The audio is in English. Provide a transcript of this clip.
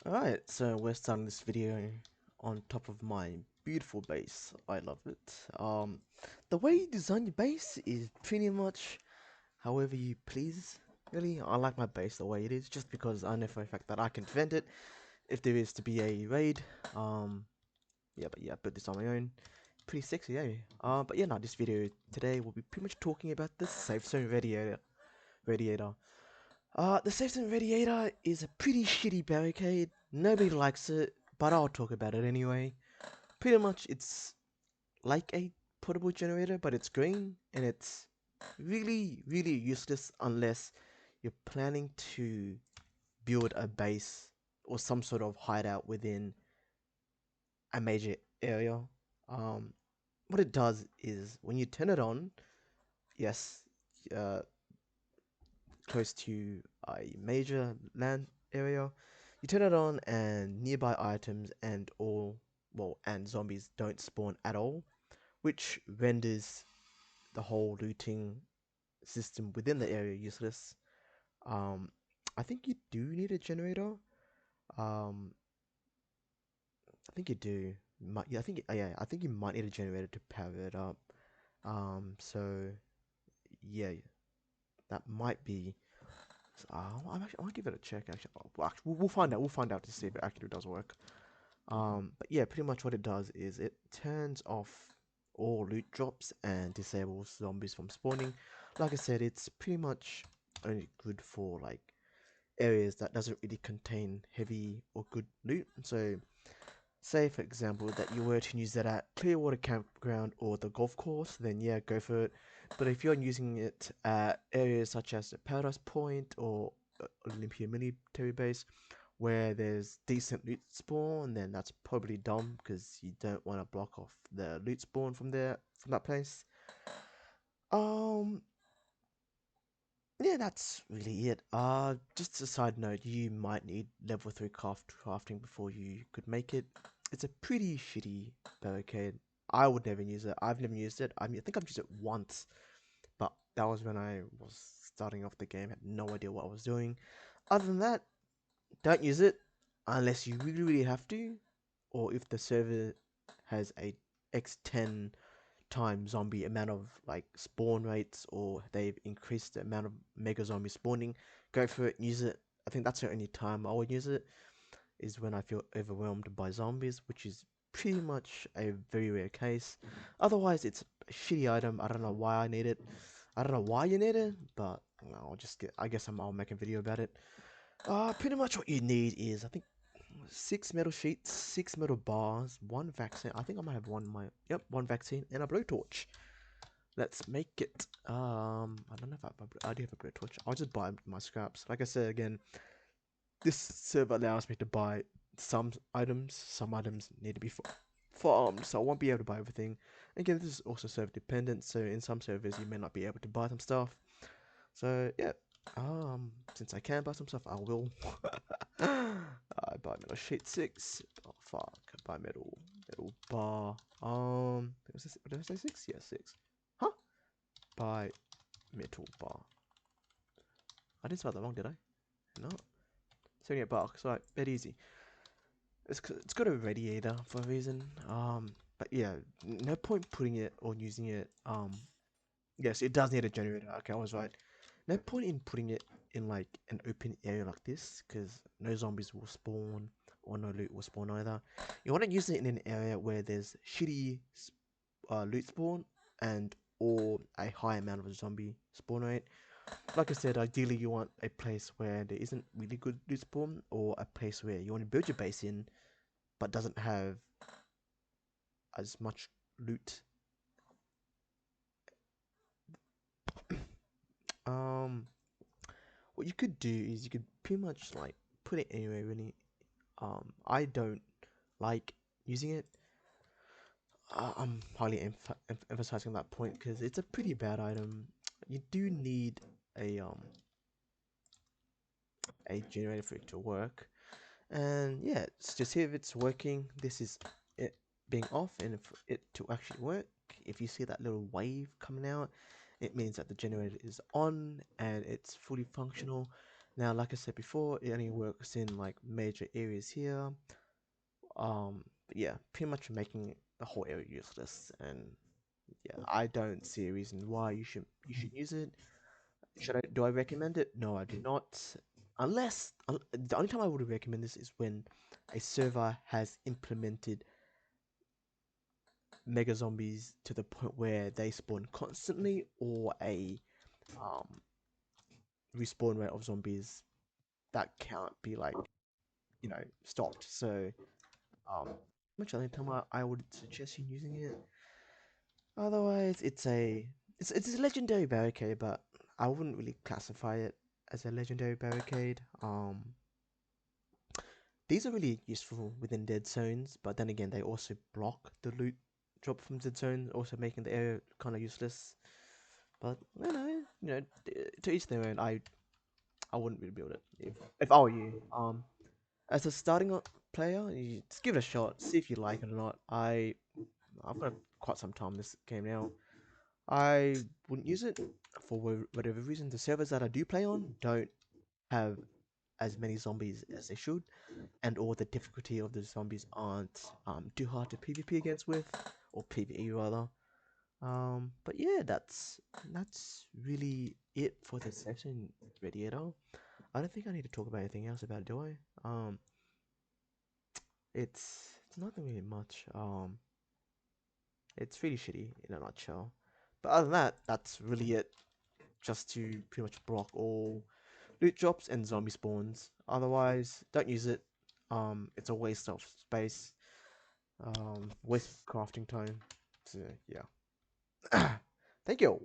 Alright, so we're starting this video on top of my beautiful base. I love it. The way you design your base is pretty much however you please. Really, I like my base the way it is, just because I know for a fact that I can defend it if there is to be a raid. I put this on my own. Pretty sexy, eh? But yeah, no, this video today will be pretty much talking about the Safezone Radiator. The Safezone Radiator is a pretty shitty barricade. Nobody likes it, but I'll talk about it anyway. Pretty much, it's like a portable generator, but it's green, and it's really useless unless you're planning to build a base or some sort of hideout within a major area. Um, what it does is when you turn it on, yes, uh, close to a major land area, you turn it on and nearby items and zombies don't spawn at all, which renders the whole looting system within the area useless. Um, I think you do need a generator. Um, I think you do. Yeah, I think you might need a generator to power it up. So yeah, that might be. I might give it a check. Actually, we'll find out. We'll find out to see if it actually does work. But yeah, pretty much what it does is it turns off all loot drops and disables zombies from spawning. Like I said, it's pretty much only good for like areas that doesn't really contain heavy or good loot. So say for example that you were to use that at Clearwater Campground or the golf course, then yeah, go for it. But if you're using it at areas such as the Paradise Point or Olympia Military Base, where there's decent loot spawn, then that's probably dumb because you don't want to block off the loot spawn from that place. Um, yeah, that's really it. Just a side note, you might need level 3 crafting before you could make it. It's a pretty shitty barricade. I would never use it. I've never used it. I mean, I think I've used it once, but that was when I was starting off the game, had no idea what I was doing. Other than that, don't use it unless you really have to, or if the server has a x10 times zombie amount of like spawn rates, or they've increased the amount of mega zombie spawning. Go for it, use it. I think that's the only time I would use it, is when I feel overwhelmed by zombies, which is pretty much a very rare case. Otherwise, it's a shitty item. I don't know why I need it. I don't know why you need it, but I guess I'll make a video about it. Pretty much what you need is, I think, 6 metal sheets, 6 metal bars, 1 vaccine. I think I might have one vaccine and a blowtorch. Let's make it. I don't know if I do have a blowtorch. I'll just buy my scraps. Like I said again, this server allows me to buy some items. Some items need to be farmed, so I won't be able to buy everything. Again, this is also server dependent, so in some servers you may not be able to buy some stuff. So yeah, since I can buy some stuff, I will. I buy metal sheet 6. Oh fuck! I buy metal bar. Did I say 6? Yeah, 6. Huh? Buy metal bar. I didn't spell that wrong, did I? No. 78 bucks. Right, bit easy. It's got a radiator for a reason. But yeah, no point putting it or using it. Yes, it does need a generator. Okay, I was right. No point in putting it in like an open area like this, because no zombies will spawn or no loot will spawn either. You want to use it in an area where there's shitty loot spawn and or a high amount of zombie spawn rate. Like I said, ideally you want a place where there isn't really good loot spawn, or a place where you want to build your base in but doesn't have as much loot. um what you could do is you could pretty much like put it anywhere really. I don't like using it. I'm highly emphasizing that point because it's a pretty bad item. You do need a generator for it to work, and yeah, it's just see if it's working. This is it being off, and for it to actually work, if you see that little wave coming out, it means that the generator is on and it's fully functional. Now, like I said before, it only works in like major areas here. But yeah, pretty much making the whole area useless. And yeah, I don't see a reason why you should use it. Do I recommend it? No, I do not. Unless the only time I would recommend this is when a server has implemented mega zombies to the point where they spawn constantly, or a um, respawn rate of zombies that can't be like stopped. So much only time I would suggest you using it. Otherwise, it's a legendary barricade, but I wouldn't really classify it as a legendary barricade. These are really useful within dead zones, but then again, they also block the loot drop from dead zone, also making the area kind of useless. But to each their own. I wouldn't rebuild it if I were you. As a starting player, you just give it a shot, see if you like it or not. I've got quite some time in this game now. I wouldn't use it for whatever reason. The servers that I do play on don't have as many zombies as they should, and or the difficulty of the zombies aren't too hard to PvP against with, or PvE rather. But yeah, that's really it for the session, Radiator. I don't think I need to talk about anything else about it, do I? It's nothing really much. It's really shitty in a nutshell. But other than that, that's really it. Just to pretty much block all loot drops and zombie spawns. Otherwise, don't use it. It's a waste of space. Waste of crafting time. So yeah. Thank you.